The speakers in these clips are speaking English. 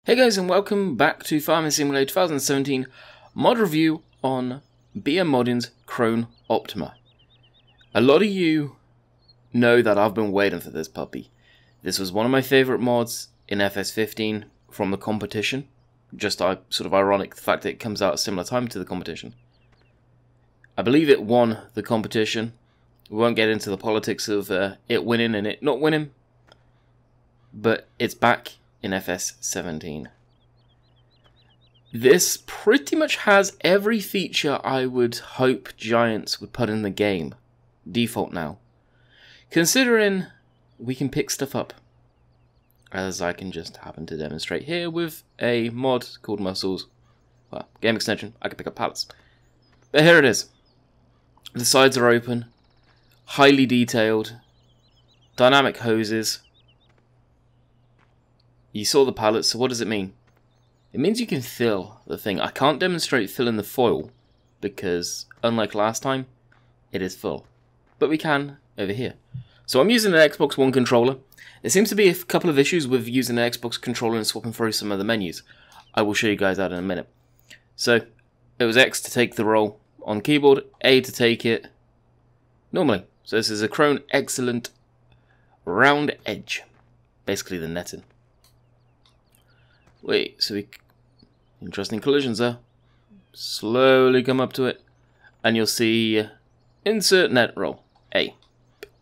Hey guys, and welcome back to Farming Simulator 2017 mod review on BM Modding's Krone Ultima. A lot of you know that I've been waiting for this puppy. This was one of my favourite mods in FS15 from the competition. Just sort of ironic the fact that it comes out at a similar time to the competition. I believe it won the competition. We won't get into the politics of it winning and it not winning. But it's back in FS17. This pretty much has every feature I would hope Giants would put in the game. Default now. Considering we can pick stuff up. As I can just happen to demonstrate here with a mod called Muscles. Well, game extension, I can pick up pallets. But here it is. The sides are open. Highly detailed. Dynamic hoses. You saw the pallets, so what does it mean? It means you can fill the thing. I can't demonstrate filling the foil, because, unlike last time, it is full. But we can over here. So I'm using an Xbox One controller. There seems to be a couple of issues with using an Xbox controller and swapping through some of the menus. I will show you guys that in a minute. So, it was X to take the roll on keyboard, A to take it normally. So this is a Krone Excellent Round Edge. Basically the netting. Wait, so interesting collisions there. Slowly come up to it, and you'll see insert net roll, A.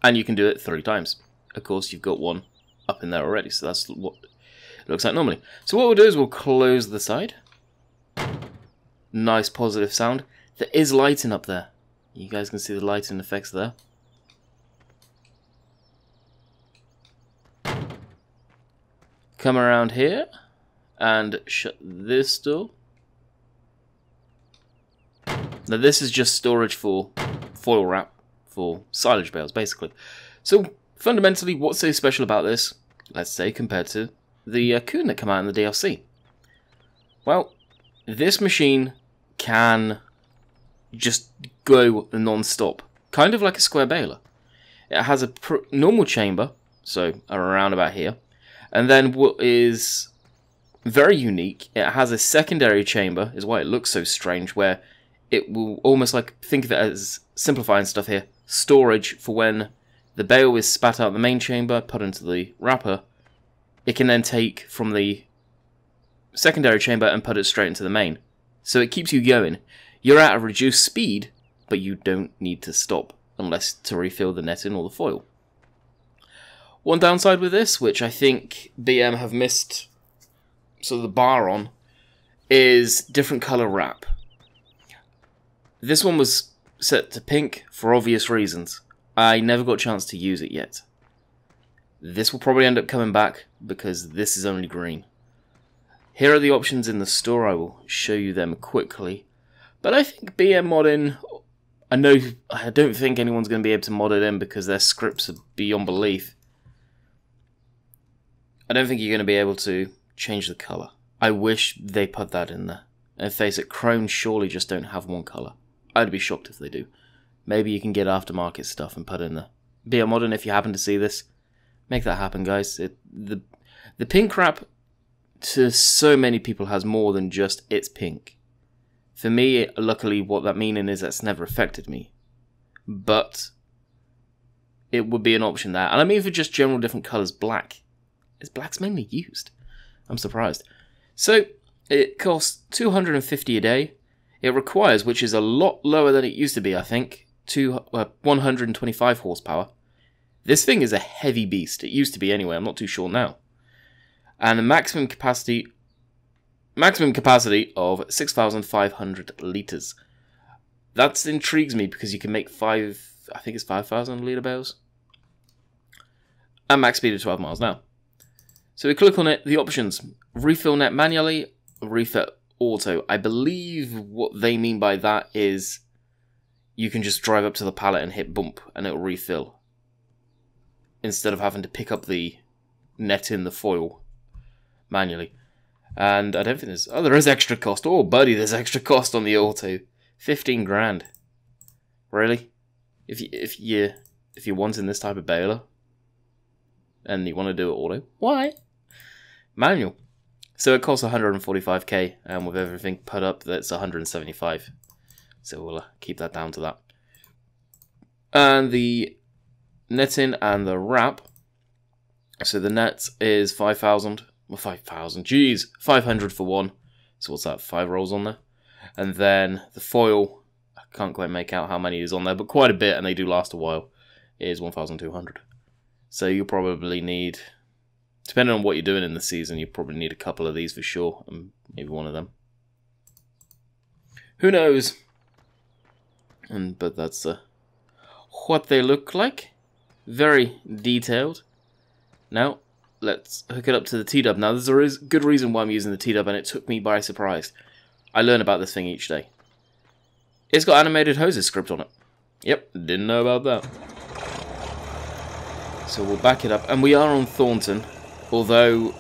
And you can do it 3 times. Of course, you've got one up in there already, so that's what it looks like normally. So what we'll do is we'll close the side. Nice positive sound. There is lighting up there. You guys can see the lighting effects there. Come around here. And shut this door. Now this is just storage for foil wrap for silage bales, basically. So fundamentally, what's so special about this, let's say, compared to the Coon that come out in the DLC? Well, this machine can just go non-stop, kind of like a square baler. It has a normal chamber, so around about here, and then what is very unique, it has a secondary chamber, is why it looks so strange, where it will almost like, think of it as simplifying stuff here, storage for when the bale is spat out of the main chamber, put into the wrapper, it can then take from the secondary chamber and put it straight into the main. So it keeps you going. You're at a reduced speed, but you don't need to stop, unless to refill the netting or the foil. One downside with this, which I think BM have missed sort of the bar on, is different color wrap. This one was set to pink for obvious reasons. I never got a chance to use it yet. This will probably end up coming back because this is only green. Here are the options in the store. I will show you them quickly. But I think BM modding, I don't think anyone's going to be able to mod it in because their scripts are beyond belief. I don't think you're going to be able to change the colour. I wish they put that in there. And face it, Krone surely just don't have one colour. I'd be shocked if they do. Maybe you can get aftermarket stuff and put in there. BM Modern, if you happen to see this, make that happen, guys. The pink wrap to so many people has more than just it's pink. For me, luckily, what that meaning is that's never affected me. But it would be an option there. And I mean for just general different colours, black. Black's mainly used. I'm surprised. So, it costs $250 a day. It requires, which is a lot lower than it used to be, I think, 125 horsepower. This thing is a heavy beast. It used to be anyway, I'm not too sure now. And the maximum capacity of 6,500 litres. That intrigues me because you can make 5,000 litre bales. And max speed of 12 miles an hour. So we click on it, the options, refill net manually, refill auto. I believe what they mean by that is you can just drive up to the pallet and hit bump and it'll refill. Instead of having to pick up the net in the foil manually. And I don't think there's, there is extra cost. Oh buddy, there's extra cost on the auto. 15 grand. Really? If you're wanting this type of baler and you want to do it auto, why? Manual. So it costs 145k, and with everything put up, that's 175. So we'll keep that down to that. And the netting and the wrap. So the net is 5,000. Well, 5,000. Jeez, 500 for one. So what's that? 5 rolls on there. And then the foil, I can't quite make out how many is on there, but quite a bit, and they do last a while, is 1,200. So you'll probably need, depending on what you're doing in the season, you probably need a couple of these for sure, and maybe one of them. Who knows? But that's what they look like. Very detailed. Now, let's hook it up to the T-Dub. Now, there's a good reason why I'm using the T-Dub, and it took me by surprise. I learn about this thing each day. It's got animated hoses script on it. Yep, didn't know about that. So we'll back it up, and we are on Thornton, although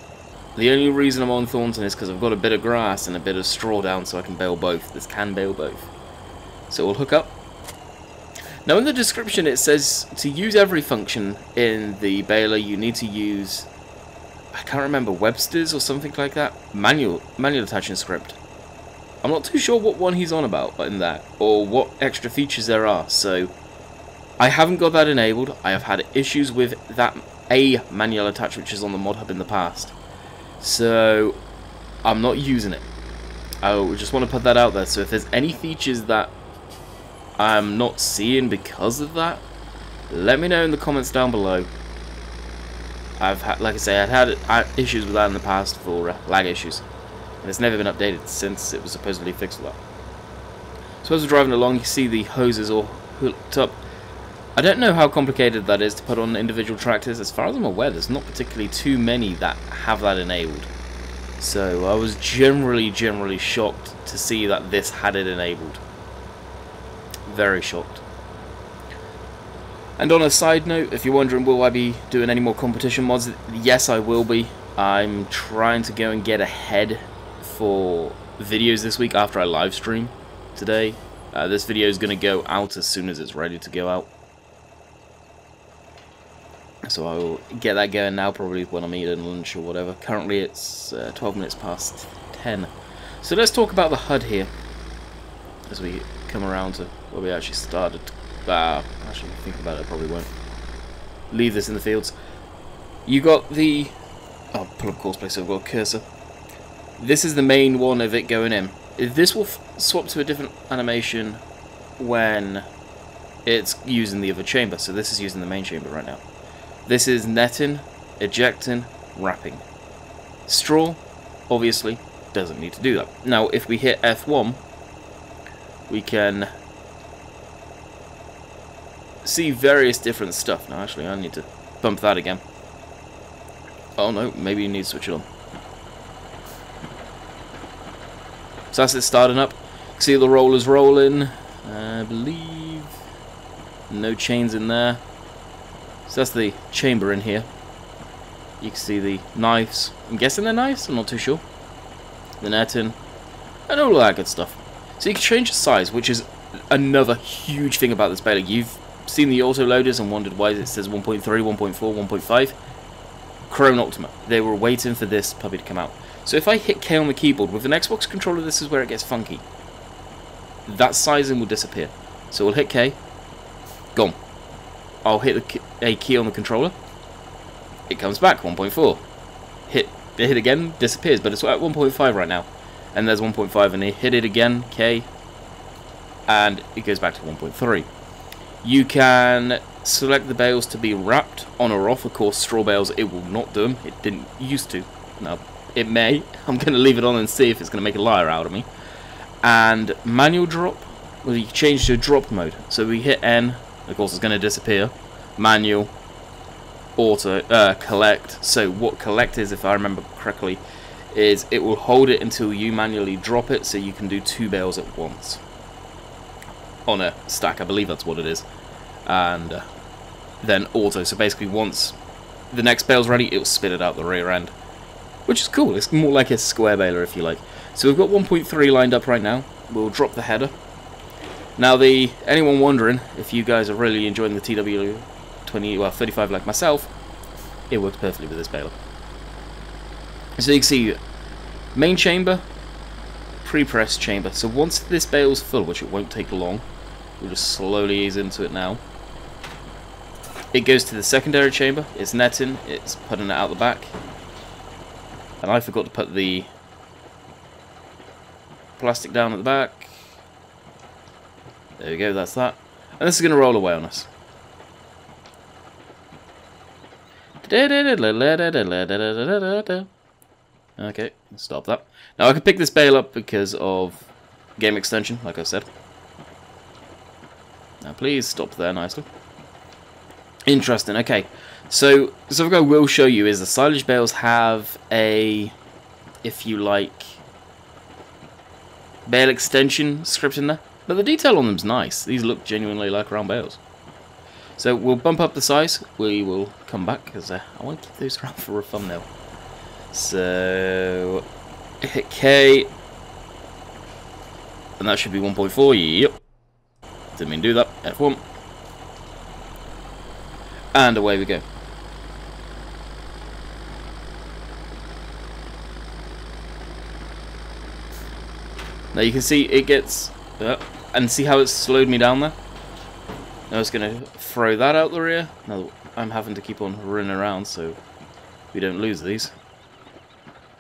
the only reason I'm on Thornton is because I've got a bit of grass and a bit of straw down, so I can bale both. This can bale both. So we'll hook up. Now in the description it says to use every function in the baler you need to use, I can't remember, Webster's or something like that, manual attaching script. I'm not too sure what one he's on about in that, or what extra features there are, so I haven't got that enabled. I have had issues with that manual attach which is on the mod hub in the past, so I'm not using it. I just want to put that out there, so if there's any features that I'm not seeing because of that, let me know in the comments down below. I've had, like I say, I've had issues with that in the past for lag issues, and it's never been updated since it was supposedly fixed with that. So as we're driving along, you see the hoses all hooked up. I don't know how complicated that is to put on individual tractors. As far as I'm aware, there's not particularly too many that have that enabled. So I was generally shocked to see that this had it enabled. Very shocked. And on a side note, if you're wondering will I be doing any more competition mods, yes I will be. I'm trying to go and get ahead for videos this week after I live stream today. This video is going to go out as soon as it's ready to go out. So I will get that going now, probably when I'm eating lunch or whatever. Currently it's 12 minutes past 10. So let's talk about the HUD here as we come around to where we actually started. Actually, think about it, I probably won't leave this in the fields. You got the... I'll pull up course play so I've got a cursor. This is the main one of it going in. This will swap to a different animation when it's using the other chamber. So this is using the main chamber right now. This is netting, ejecting, wrapping. Straw, obviously, doesn't need to do that. Now, if we hit F1, we can see various different stuff. Now, actually, I need to bump that again. Oh no, maybe you need to switch it on. So that's it starting up. See the rollers rolling. I believe no chains in there. So that's the chamber in here. You can see the knives. I'm guessing they're knives, I'm not too sure. The netting, and all of that good stuff. So you can change the size, which is another huge thing about this baler. You've seen the auto loaders and wondered why it says 1.3, 1.4, 1.5. Krone Ultima. They were waiting for this puppy to come out. So if I hit K on the keyboard, with an Xbox controller this is where it gets funky. That sizing will disappear. So we'll hit K. Gone. I'll hit a key on the controller. It comes back, 1.4. Hit again, disappears, but it's at 1.5 right now. And there's 1.5 and hit it again, K. And it goes back to 1.3. You can select the bales to be wrapped on or off. Of course, straw bales, it will not do them. It didn't used to. Now, it may. I'm going to leave it on and see if it's going to make a liar out of me. And manual drop, well, you change to drop mode. So we hit N, of course it's going to disappear. Manual, auto, collect. So what collect is, if I remember correctly, is it will hold it until you manually drop it, so you can do 2 bales at once. On a stack, I believe that's what it is. And then auto, so basically once the next bale's ready, it'll spit it out the rear end. Which is cool, it's more like a square baler if you like. So we've got 1.3 lined up right now. We'll drop the header. Now anyone wondering if you guys are really enjoying the TW35 like myself, it works perfectly with this baler. So you can see Main chamber, pre-press chamber. So once this bale's full, which it won't take long, we'll just slowly ease into it now. It goes to the secondary chamber, it's netting, it's putting it out the back. And I forgot to put the plastic down at the back. There we go, that's that. And this is going to roll away on us. Okay, stop that. Now I can pick this bale up because of game extension, like I said. Now please stop there nicely. Interesting, okay. So something I will show you is the silage bales have a, if you like, bale extension script in there. But the detail on them's nice. These look genuinely like round bales. So we'll bump up the size. We will come back because I want to keep those around for a thumbnail. So hit K, and that should be 1.4. Yep. Didn't mean to do that. F1. And away we go. Now you can see it gets, and see how it's slowed me down there? Now it's going to throw that out the rear. Now I'm having to keep on running around so we don't lose these.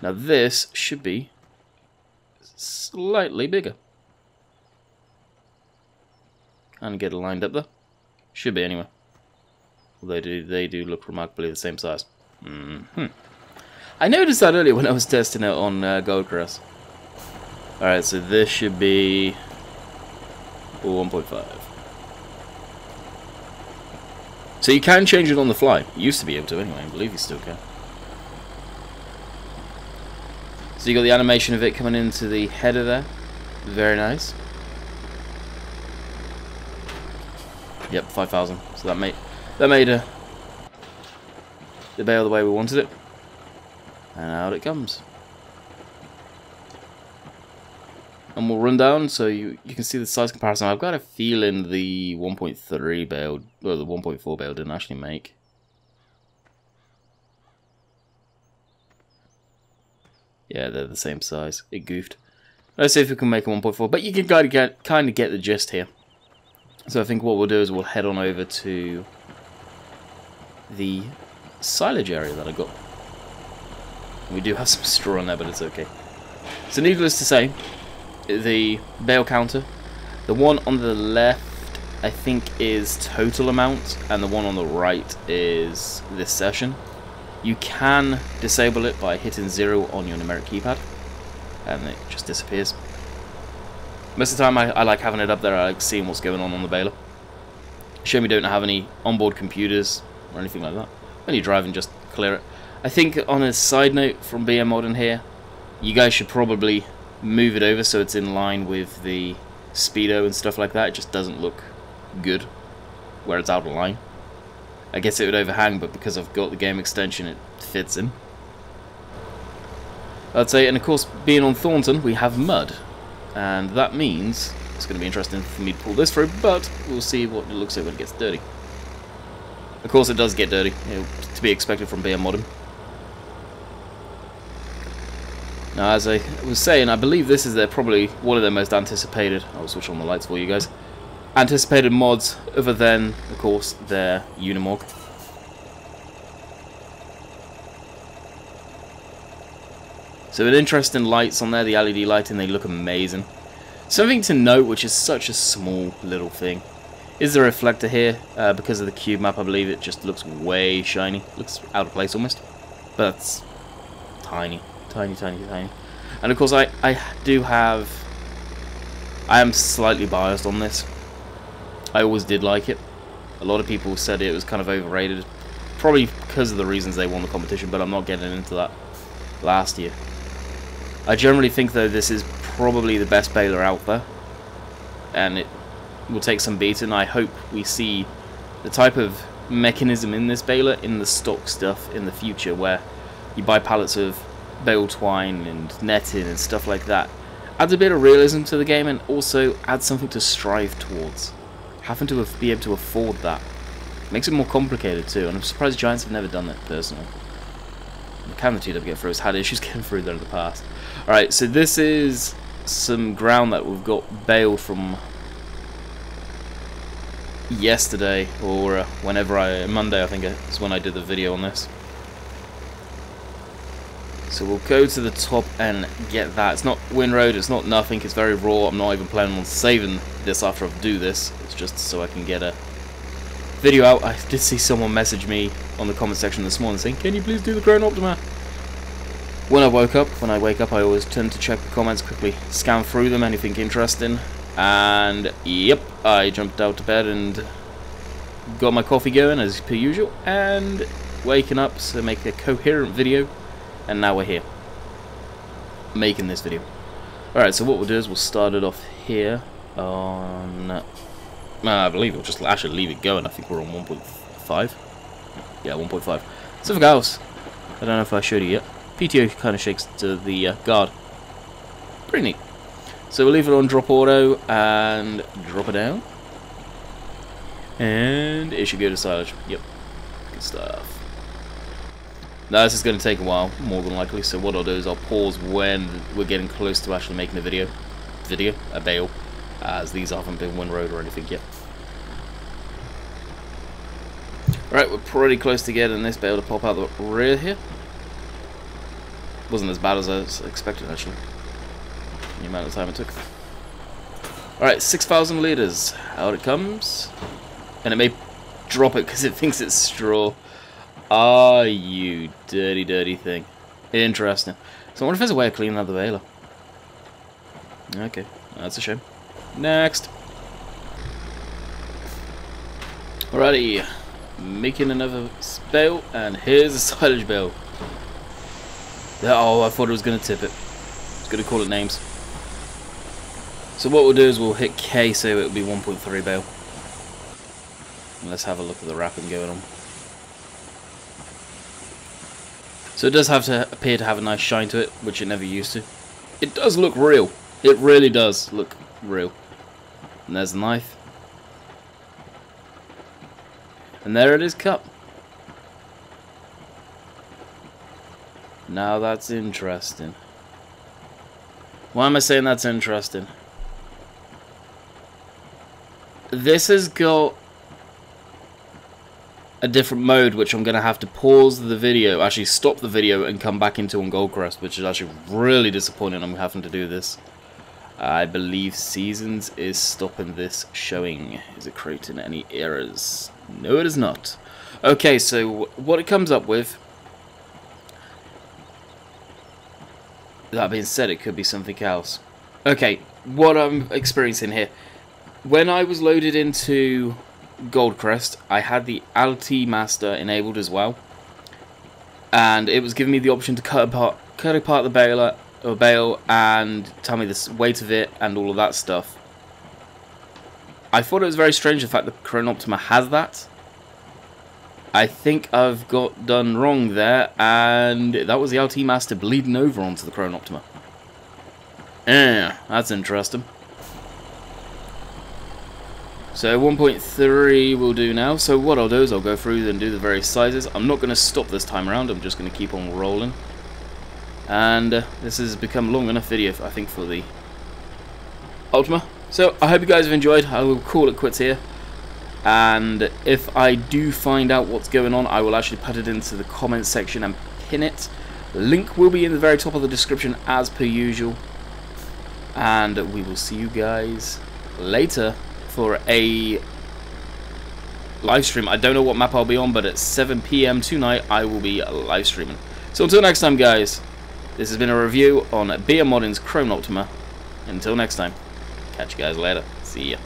Now this should be slightly bigger. And get it lined up there. Should be anyway. Although they do look remarkably the same size. I noticed that earlier when I was testing it on Goldgrass. Alright, so this should be 1.5. So you can change it on the fly. You used to be able to anyway, I believe you still can. So you got the animation of it coming into the header there. Very nice. Yep, 5,000. So that made the bale the way we wanted it. And out it comes. And we'll run down so you can see the size comparison. I've got a feeling the 1.3 bale, or the 1.4 bale didn't actually make. Yeah, they're the same size. It goofed. Let's see if we can make a 1.4. But you can kind of get the gist here. So I think what we'll do is we'll head on over to the silage area that I got. We do have some straw on there, but it's okay. So needless to say, the bale counter, the one on the left I think is total amount, and the one on the right is this session. You can disable it by hitting 0 on your numeric keypad, and it just disappears. Most of the time I like having it up there. I like seeing what's going on the baler. Shame we don't have any onboard computers or anything like that. When you're driving, just clear it. I think on a side note from BM Modern here, you guys should probably move it over so it's in line with the speedo and stuff like that. It just doesn't look good where it's out of line. I guess it would overhang, but because I've got the game extension, it fits in. I'd say, and of course, being on Thornton, we have mud. And that means it's going to be interesting for me to pull this through, but we'll see what it looks like when it gets dirty. Of course, it does get dirty, to be expected from BM Modern. Now, as I was saying, I believe this is probably one of their most anticipated. I'll switch on the lights for you guys. Anticipated mods, other than, of course, their Unimog. So, an interesting lights on there, the LED lighting, they look amazing. Something to note, which is such a small little thing, is the reflector here. Because of the cube map, I believe it just looks way shiny. Looks out of place almost. But that's tiny. Tiny, tiny, tiny. And of course, I am slightly biased on this. I always did like it. A lot of people said it was kind of overrated. Probably because of the reasons they won the competition, but I'm not getting into that last year. I generally think, though, this is probably the best baler out there. And it will take some beating. I hope we see the type of mechanism in this baler in the stock stuff in the future, where you buy pallets of bale twine and netting and stuff like that. Adds a bit of realism to the game, and also adds something to strive towards. Having to be able to afford that makes it more complicated too, and I'm surprised Giants have never done that personally. Can the TW get through? It's had issues getting through there in the past. Alright, so this is some ground that we've got baled from yesterday, or Monday I think is when I did the video on this. So we'll go to the top and get that. It's not windroad, it's not nothing, it's very raw. I'm not even planning on saving this after I do this. It's just so I can get a video out. I did see someone message me on the comment section this morning saying, can you please do the Krone Ultima? When I wake up, I always tend to check the comments quickly, scan through them, anything interesting. And yep, I jumped out to bed and got my coffee going as per usual, and waking up to make a coherent video, and now we're here making this video. Alright, so what we'll do is we'll start it off here on I believe we'll just actually leave it going. I think we're on 1.5. Yeah, 1.5. Something else I don't know if I showed you yet. PTO kind of shakes to the guard. Pretty neat. So we'll leave it on drop auto and drop it down. And it should go to silage. Yep. Good stuff. Now this is going to take a while, more than likely, so what I'll do is I'll pause when we're getting close to actually making a a bale, as these haven't been windrowed or anything yet. Right, we're pretty close to getting this bale to pop out the rear here. Wasn't as bad as I was expecting, actually, the amount of time it took. Alright, 6,000 litres, out it comes, and it may drop it because it thinks it's straw. Ah, you dirty, dirty thing. Interesting. So I wonder if there's a way of cleaning out the baler. Okay, that's a shame. Next. Alrighty, making another bale, and here's a silage bale. Oh, I thought it was going to tip it. I was going to call it names. So what we'll do is we'll hit K, so it'll be 1.3 bale. And let's have a look at the wrapping going on. So it does have to appear to have a nice shine to it, which it never used to. It does look real. It really does look real. And there's the knife. And there it is cut. Now that's interesting. Why am I saying that's interesting? This has got a different mode, which I'm going to have to pause the video, actually stop the video and come back into on Goldcrest, which is actually really disappointing. I'm having to do this. I believe Seasons is stopping this showing. Is it creating any errors? No, it is not. Okay, so what it comes up with, that being said, it could be something else. Okay, what I'm experiencing here, when I was loaded into Goldcrest, I had the LT Master enabled as well, and it was giving me the option to cut apart the bale and tell me the weight of it and all of that stuff. I thought it was very strange the fact that Krone Ultima has that. I think I've got done wrong there, and that was the LT Master bleeding over onto the Krone Ultima. That's interesting. So 1.3 will do now. So what I'll do is I'll go through and do the various sizes. I'm not going to stop this time around. I'm just going to keep on rolling. And this has become long enough video, I think, for the Ultima. So I hope you guys have enjoyed. I will call it quits here. And if I do find out what's going on, I will actually put it into the comments section and pin it. Link will be in the very top of the description as per usual. And we will see you guys later for a live stream. I don't know what map I'll be on, but at 7 PM tonight I will be live streaming. So until next time, guys, this has been a review on BM Modding's Krone Ultima. Until next time, catch you guys later. See ya.